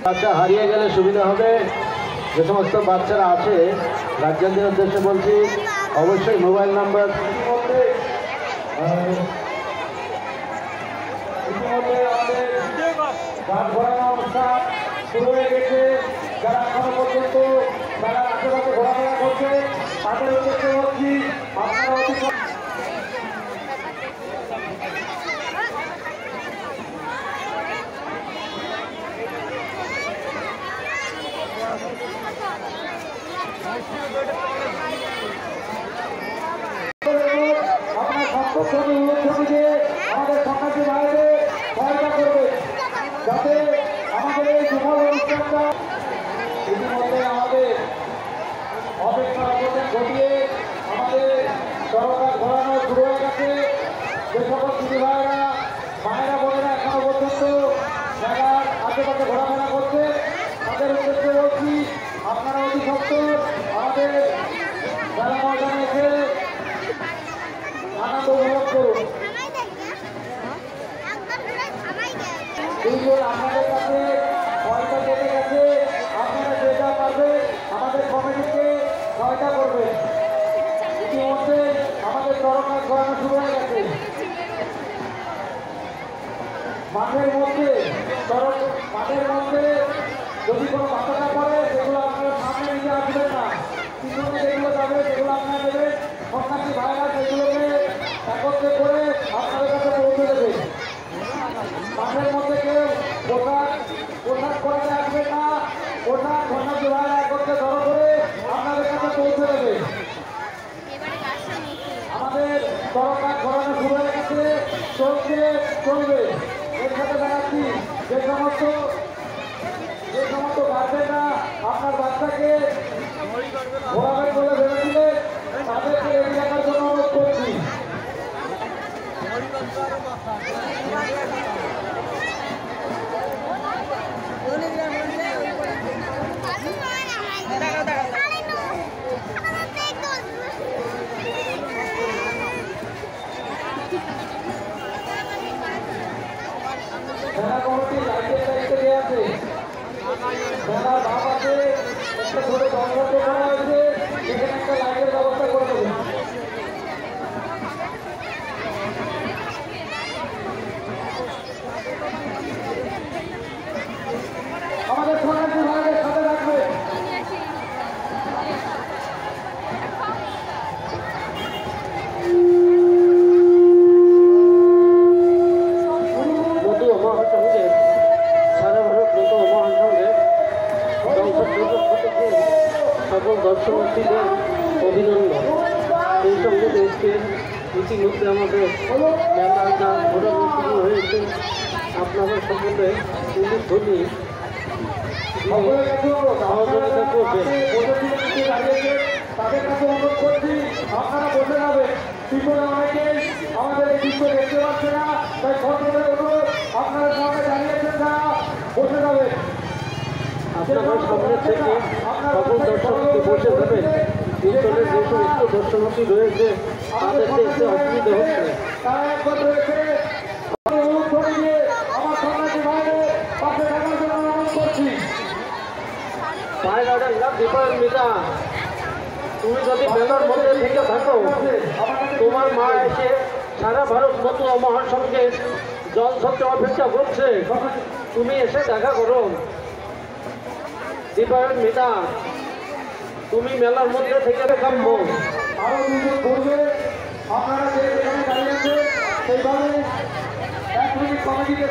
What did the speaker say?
বাচ্চা হারিয়ে গেলে সুবিধা হবে। যে সমস্ত বাচ্চারা আছে গার্জিয়ানদের উদ্দেশ্যে বলছি, অবশ্যই মোবাইল নাম্বার শুরু হয়ে গেছে। যারা এখনো পর্যন্ত তারা আশেপাশে ঘোরাফেরা করছে তাদের উদ্দেশ্যে বলছি আপনারা আপনার সবসময় উল্লেখ দিয়ে আমাদের সন্ন্যাসী ভাইদের সহায়তা করবে যাতে আমাদের এই সফল অনুষ্ঠানটা ইতিমধ্যে আমাদের অপেক্ষা অবস্থান ঘটিয়ে আমাদের সরকার ঘোরানো শুরু হয়ে গেছে। যে সকল দিদি ভাইরা মায়েরা বোনেরা এখনো পর্যন্ত মেলার আশেপাশে ঘোরাফেরা করছে তাদের উদ্দেশ্যে বলছি আপনারা অতি সত্তর আমাদের মেলা ময়দানে এসে আনন্দ উপভোগ করুন। আপনাদের কাছে পয়সা কেটে গেছে, আপনারা যেটা পারবে আমাদের কমিটিকে সহায়তা করবে। ইতিমধ্যে আমাদের তরকার করানো শুরু হয়ে গেছে। মাঠের মধ্যে যদি কোনো বাচ্চাটা পড়ে সেগুলো আপনারা সামনে নিয়ে আসবেন না, পিছনে যেগুলো যাবে সেগুলো আপনারা দেবেন। সন্ন্যাসী ভাইরা সেগুলোকে একত্রে করে আপনাদের কাছে পৌঁছে দেবে। মাঠের মধ্যে কেউ পোশাক পরে আসবে না, পোশাক সন্ন্যাসী ভাইরা একত্রে জড়ো করে আপনাদের কাছে পৌঁছে দেবে। আমাদের সরকার ঘোরানো শুরু হয়ে গেছে, চলবে। এর সাথে দেখাচ্ছি যে সমস্ত গার্জেনরা আপনার বাচ্চাকে ঘোরাবেন বলে ভেবেছিলেন তাদেরকে রেডি রাখার জন্য অনুরোধ করছি। সেনা কমিটি লাইটের দায়িত্ব দেওয়া আছে, সেনার ভাব আছে, একটা ছোট গণতন্ত্র করা হয়েছে, সেখানে একটা লাইটের ব্যবস্থা করে দেবে। আমাদের সন্ন্যাসী ভাইদের সাথে রাখবে। সকল দর্শনার্থীদের অভিনন্দন। সেই সঙ্গে দেশকে ইতিমধ্যে আমাদের মেলাটা ঘোরানো শুরু হয়েছে। আপনাদের সকলে ধনী সহযোগিতা করবেন। তাদের কাছে অনুরোধ করছি আপনারা বসে যাবেন। পিছনে অনেকেই আমাদের এই দৃশ্য দেখতে পাচ্ছে না, তাই সকলের অনুরোধ আপনারা সামনে দাঁড়িয়েছেন না, বসে যাবেন। আপনারা সামনে থেকে সকল দর্শনার্থী বসে যাবেন। পিছনে যে সমস্ত দর্শনার্থী রয়েছে তাদের দেখতে অসুবিধা হচ্ছে। তারা একবার রয়েছে আমার সন্ন্যাসী ভাইদের পাশে থাকার জন্য অনুরোধ করছি। দীপায়ন মিতা, তুমি যদি মেলার মধ্যে থেকে থাকো, তোমার মা এসে সারা ভারত মতুয়া মহাসংঘের জলছত্রে অপেক্ষা করছে, তুমি এসে দেখা করো। দীপায়ন মিতা, তুমি মেলার মধ্যে থেকে কাম্য। আরো দুজন করবে, আপনারা যে এখানে দাঁড়িয়ে আছে সেইভাবে 1 মিনিট কমিটিকে